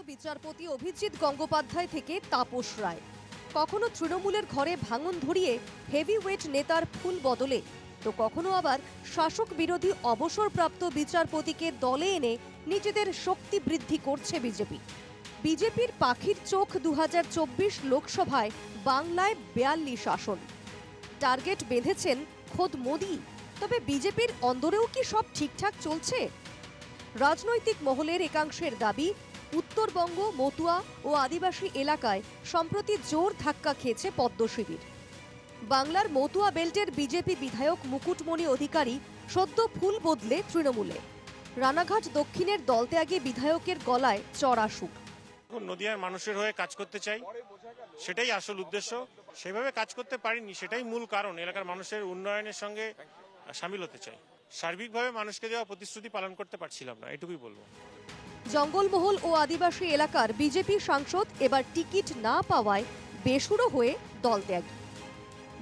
বিচারপতি অভিজিৎ গঙ্গোপাধ্যায় থেকে তাপস রায়, কখনো তৃণমূলের ঘরে ভাঙন ধরিয়ে হেভিওয়েট নেতার ফুল বদলে, তো কখনো আবার শাসক বিরোধী অবসরপ্রাপ্ত বিচারপতিকে দলে এনে নিজেদের শক্তি বৃদ্ধি করছে বিজেপি। বিজেপির পাখির চোখ 2024 লোকসভায় বাংলায় 42 আসন। টার্গেট বেঁধেছেন খোদ মোদি। তবে বিজেপির অন্দরেও কি সব ঠিকঠাক চলছে? রাজনৈতিক মহলের একাংশের দাবি, উত্তরবঙ্গ, মতুয়া ও আদিবাসী এলাকায় সম্প্রতি জোর ধাক্কা খেয়েছে পদ্ম শিবির। বাংলার মতুয়া বেল্টের বিজেপি বিধায়ক মুকুটমণি অধিকারী সদ্য ফুল বদলে তৃণমূলে। রানাঘাট দক্ষিণের দলত্যাগী বিধায়কের গলায় চড়া সুর। নদিয়ার মানুষের হয়ে কাজ করতে চাই, সেটাই আসল উদ্দেশ্য। সেভাবে কাজ করতে পারিনি, সেটাই মূল কারণ। এলাকার মানুষের উন্নয়নের সঙ্গে সামিল হতে চাই। সার্বিকভাবে মানুষকে দেওয়া প্রতিশ্রুতি পালন করতে পারছিলাম না, এটুকুই বলবো। জঙ্গলমহল ও আদিবাসী এলাকার বিজেপি সাংসদ এবার টিকিট না পাওয়ায় বেসুরো হয়ে দলত্যাগী।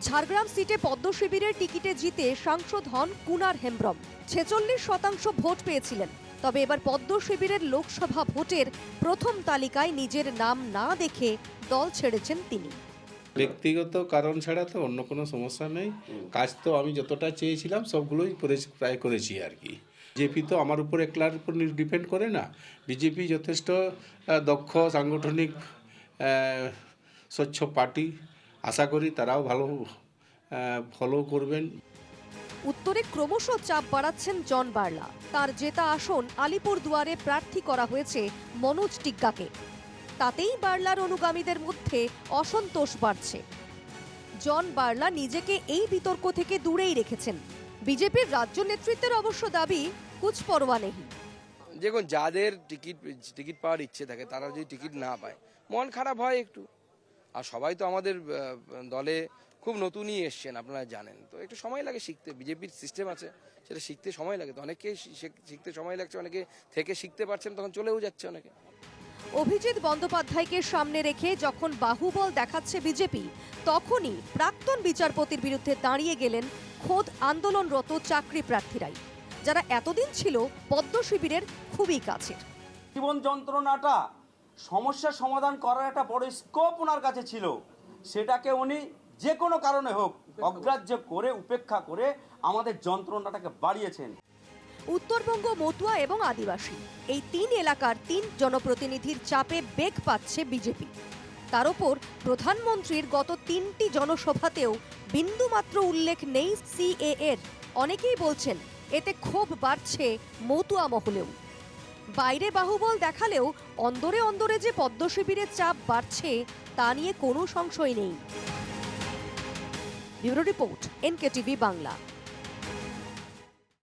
ঝাড়গ্রাম সিটে পদ্ম শিবিরের টিকিটে জিতে সাংসদ হন কুনার হেমব্রম। 46% ভোট পেয়েছিলেন। তবে এবার পদ্ম শিবিরের লোকসভা ভোটের প্রথম তালিকায় নিজের নাম না দেখে দল ছেড়েছেন তিনি। ব্যক্তিগত কারণ ছাড়া তো অন্য কোনো সমস্যা নেই। কাজ তো আমি যতটা চেয়েছিলাম সবগুলোই প্রায় করেছি আর কি। বিজেপি তো আমার উপর একলার উপর ডিপেন্ড করে না। বিজেপি যথেষ্ট দক্ষ সাংগঠনিক স্বচ্ছ পার্টি, আশা করি তারাও ভালো ফলো করবেন। উত্তরে ক্রমশ চাপ বাড়াচ্ছেন জন বার্লা। তার জেতা আসন আলিপুরদুয়ারে প্রার্থী করা হয়েছে মনোজ টিগ্গাকে। তাতেই বার্লার অনুগামীদের মধ্যে অসন্তোষ বাড়ছে। জন বার্লা নিজেকে এই বিতর্ক থেকে দূরেই রেখেছেন। বিজেপির রাজ্য নেতৃত্বের অবশ্য দাবি, কুছ পরোয়া নেই। দেখুন, যাদের টিকিট পাওয়ার ইচ্ছে থাকে তারা যদি টিকিট না পায় মন খারাপ হয় একটু। আর সবাই তো আমাদের দলে খুব নতুনই এসছেন, আপনারা জানেন, তো একটু সময় লাগে শিখতে। বিজেপির সিস্টেম আছে, সেটা শিখতে সময় লাগে। তো অনেকে শিখতে সময় লাগছে, অনেকে থেকে শিখতে পারছেন, তখন চলেও যাচ্ছে অনেকে। অভিজিৎ বন্দ্যোপাধ্যায়কে সামনে রেখে যখন বাহুবল দেখাচ্ছে বিজেপি, তখনই প্রাক্তন বিচারপতির বিরুদ্ধে দাঁড়িয়ে গেলেন খোদ আন্দোলনরত চাকরি প্রার্থীরাই, যারা এতদিন ছিল পদ্ম শিবিরের খুবই কাছের। জীবন যন্ত্রণাটা সমস্যার সমাধান করার একটা বড় স্কোপ ওনার কাছে ছিল, সেটাকে উনি যে কোনো কারণে হোক অগ্রাহ্য করে, উপেক্ষা করে আমাদের যন্ত্রণাটাকে বাড়িয়েছেন। উত্তরবঙ্গ, মতুয়া এবং আদিবাসী এই 3 এলাকার 3 জনপ্রতিনিধির চাপে বেগ পাচ্ছে বিজেপি। তার উপর প্রধানমন্ত্রীর গত 3টি জনসভাতেও বিন্দুমাত্র উল্লেখ নেই সিএএর। অনেকেই বলছেন এতে ক্ষোভ বাড়ছে মতুয়া মহলেও। বাইরে বাহুবল দেখালেও অন্দরে অন্দরে যে পদ্ম শিবিরের চাপ বাড়ছে তা নিয়ে কোনো সংশয় নেই। Bureau report, NKTV Bangla.